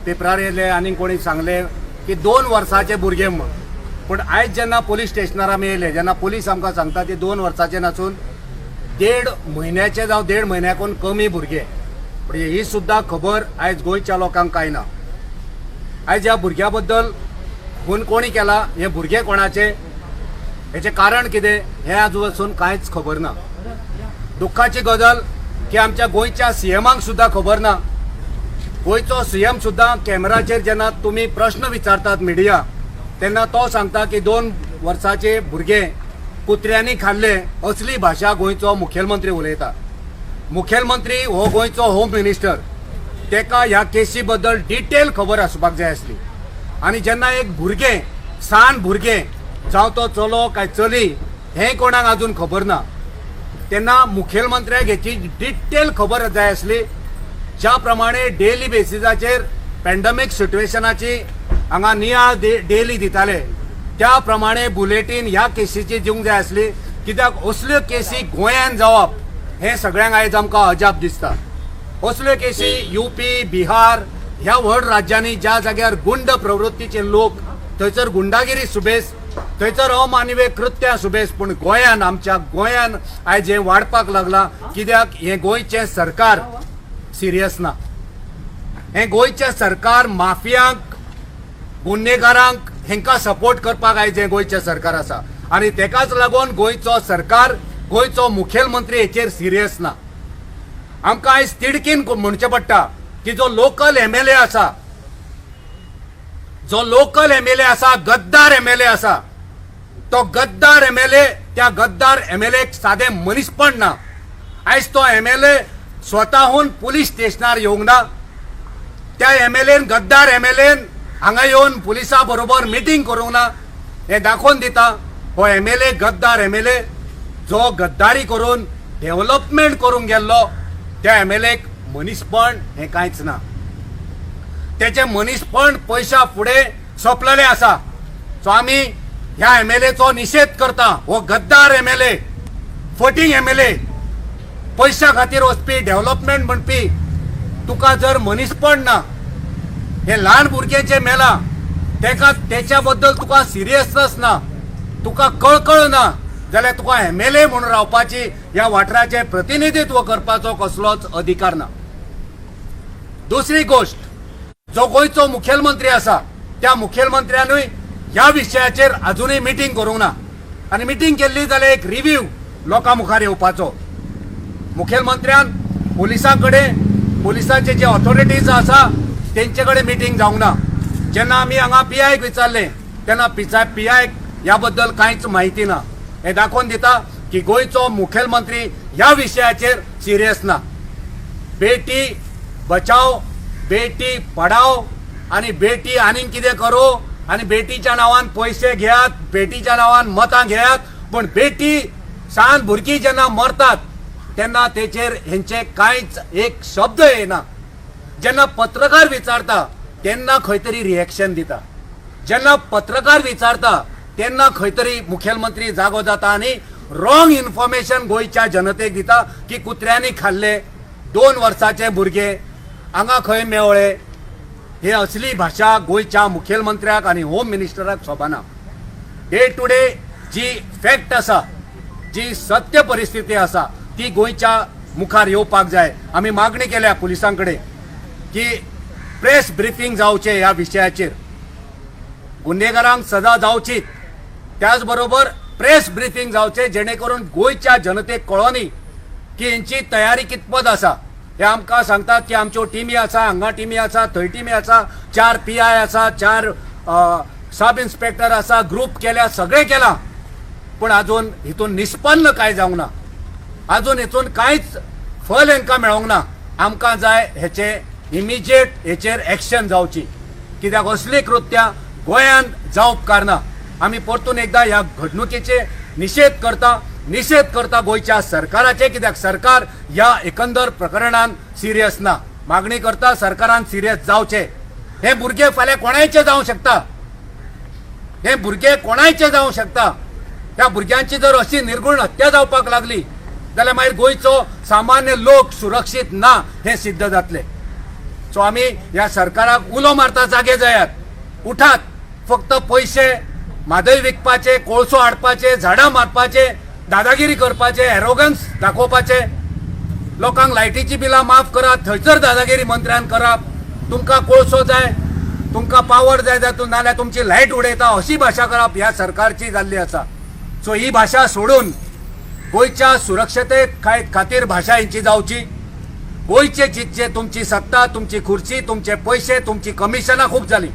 पेपरार येले आनी कोणी सांगले की 2 वर्साचे भुरगे म्हण. पण आयज जेन्ना पुलीस स्टेशनार आमी येयले, जेन्ना पुलीस आमकां सांगता की 2 वर्साचे नासून 1.5 म्हयन्याचे जावं 1.5 म्हयन्याकून कमी भुरगे. पण ही सुद्दां खबर आयज गोंयच्या लोकांक कांय ना. आयज ह्या भुरग्या बद्दल खून कोणी केला, हे भुरगे कोणाचे, हेचे कारण कितें हें आज वचून कांयच खबर ना. दुख्खाची गजाल की आमच्या गोंयच्या सीएमाक सुद्दां खबर ना. गोंयचो सीएम सुद्दां कॅमेराचेर जेन्ना तुमी प्रश्न विचारतात मिडिया, तेन्ना तो सांगता की 2 वर्साचे भुरगे कुत्र्यांनी खाल्ले असली भाशा गोंयचो मुखेलमंत्री उलयता. मुखेलमंत्री हो गोंयचो होम मिनिस्टर, तेका ह्या केसी बद्दल डिटेल खबर आसपाक जाय आसली. आनी जेन्ना एक भुरगे सान भुरगे जावं तो चलो काय चली हें कोणाक अजून खबर ना, तेन्ना मुखेलमंत्र्याक हेची डिटेल खबर जाय आसली. ज्या प्रमाणे डेली बेसिसाचेर पॅन्डेमीक सिट्युएशनाची हांगा नियाळ डेली दिताले, त्या प्रमाणे बुलेटीन ह्या केसीची दिवंक जाय आसली. कित्याक असल्यो केसी गोंयांत जावप हें सगळ्यांक आयज आमकां अजाप दिसता. असल्यो केसी यूपी, बिहार ह्या व्हड राज्यांनी ज्या जाग्यार गुंड प्रवृत्तीचे लोक, थंयसर गुंडागिरी सुबेज, थंयसर अमानवी कृत्यां सुबेज. पूण गोंयांत, आमच्या गोंयांत आयज हें वाडपाक लागलां. कित्याक हें गोंयचें सरकार सिरियस ना. हें गोंयचें सरकार माफियांक, गुन्हेगारांक हेंकां सपोर्ट करपाक आयज हें गोंयचें सरकार आसा. आनी तेकाच लागून गोंयचो सरकार, गोंयचो मुखेलमंत्री हेचेर सिरियस ना. आमकां आयज तिडकीन म्हणचें पडटा की जो लोकल एमएलए आसा, जो लोकल एमएलए आसा, गद्दार एमएलए आसा, तो गद्दार एमएलए, त्या गद्दार एमएलएक सादें मनीसपण ना. आयज तो एमएलए स्वताहून पुलीस स्टेशनार येवंक ना. त्या एमएलएन, गद्दार एमएलएन हांगा येवन पुलिसा बरोबर मिटींग करूंक ना. हें दाखोवन दिता हो एमएलए गद्दार एमएलए, जो गद्दारी करून डेव्हलपमेंट करूंक गेल्लो, त्या एमएलएक मनीसपण हें कांयच ना. तेचे मनीसपण पैशा फुडें सोंपलेलें आसा. सो आमी ह्या एमएलएचो निशेध करता. हो गद्दार एमएलए, फटींग एमएलए, पैशा खातीर वचपी, डेव्हलपमेंट म्हणपी, तुका जर मनीसपण ना, हे ल्हान भुरगें जें मेला तेका, तेच्या बद्दल तुका सिरियसनस ना, तुका कळकळ ना, जाल्यार तुका एमएलए म्हणून रावपाची, ह्या वाठाराचें प्रतिनिधित्व करपाचो कसलोच अधिकार ना. दुसरी गोष्ट, जो गोंयचो मुखेलमंत्री आसा, त्या मुखेलमंत्र्यानूय ह्या विशयाचेर अजूनय मिटींग करूंक ना. आनी मिटींग केल्ली जाल्यार एक रिव्ह्यू लोकां मुखार येवपाचो. मुखेलमंत्र्यान पुलिसां कडेन, पुलिसाचे जे ऑथॉरिटीज आसा तेंचे कडेन मिटींग जावंक ना. जेन्ना आमी हांगा पीआयक विचारले तेन्ना पीआयक ह्या बद्दल कांयच म्हायती ना. हें दाखोवन दिता की गोंयचो मुखेलमंत्री ह्या विशयाचेर सिरियस ना. बेटी बचाव, बेटी पढाव आनी बेटी आनीक कितें करो, आनी बेटीच्या नांवान पयशे घेयात, बेटीच्या नांवान मतां घेयात, पण बेटी सान भुरगीं जेन्ना मरतात तेन्ना तेचेर हेंचे कांयच एक शब्द येना. जेन्ना पत्रकार विचारता तेन्ना खंय तरी रिएक्शन दिता. जेन्ना पत्रकार विचारता तेन्ना खंय तरी मुखेलमंत्री जागो जाता आनी रॉंग इन्फॉर्मेशन गोंयच्या जनतेक दिता की कुत्र्यांनी खाल्ले 2 वर्साचे भुरगे हांगा खंय मेवळे. हे असली भाशा गोंयच्या मुखेलमंत्र्याक आनी होम मिनिस्टराक शोभना. डे टू डे जी फॅक्ट आसा, जी सत्य परिस्थिती आसा, ती गोंयच्या मुखार येवपाक जाय. आमी मागणी केल्या पुलिसां कडेन की प्रेस ब्रिफींग जावचें ह्या विशयाचेर. गुन्हेगारांक सजा जावची, त्याच बरोबर प्रेस ब्रिफींग जावचें जेणे करून गोंयच्या जनतेक कळोनी की हेंची तयारी कितपत आसा. हे आमकां सांगतात की आमच्यो टिमी आसा, हांगा टिमी आसा, थंय टिमी आसा, 4 पीआय आसा, 4 सब इन्स्पेक्टर आसा, ग्रुप केल्या, सगळें केलां, पण अजून हितून निष्पन्न कांय जावंक ना. अजून हितून कांयच फल हेंकां मेळोंक ना. आमकां जाय हेचे इमिजिएट हेचेर एक्शन जावची. कित्याक असली कृत्यां गोंयांत जावप कारना. आमी परतून एकदां ह्या घडणुकेचे निशेध करता गोंयच्या सरकाराचे. कित्याक सरकार ह्या एकंदर प्रकरणान सिरियस ना. मागणी करता सरकारान सिरियस जावचें. हे भुरगे फाल्यां कोणायचे जावंक शकता. हे भुरगे कोणायचे जावंक शकता. त्या भुरग्यांची जर अशी निर्गुण हत्या जावपाक लागली जाल्यार मागीर गोंयचो सामान्य लोक सुरक्षीत ना हे सिद्ध जातले. सो आम्ही ह्या सरकाराक उलो मारता जागे जायात, उठात. फक्त पैसे म्हादय विकपाचे, कोळसो हाडपाचे, झाडां मारपाचे, दादागिरी करपाचे, एरोगन्स दाखोवपाचे, लोकांक लायटीची बिलां माफ करात, थंयसर दादागिरी मंत्र्यान करप. तुमकां कोळसो जाय, तुमकां पावर जाय नाल्यार तुमची लायट उडयता अशी भाशा करप ह्या सरकारची जाल्ली आसा. सो ही भाशा सोडून गोंयच्या सुरक्षते खातीर भाशा हेंची जावची. गोंयचे जितचे तुमची सत्ता, तुमची खुर्ची, तुमचे पैसे, तुमची कमिशनां खूब जाली.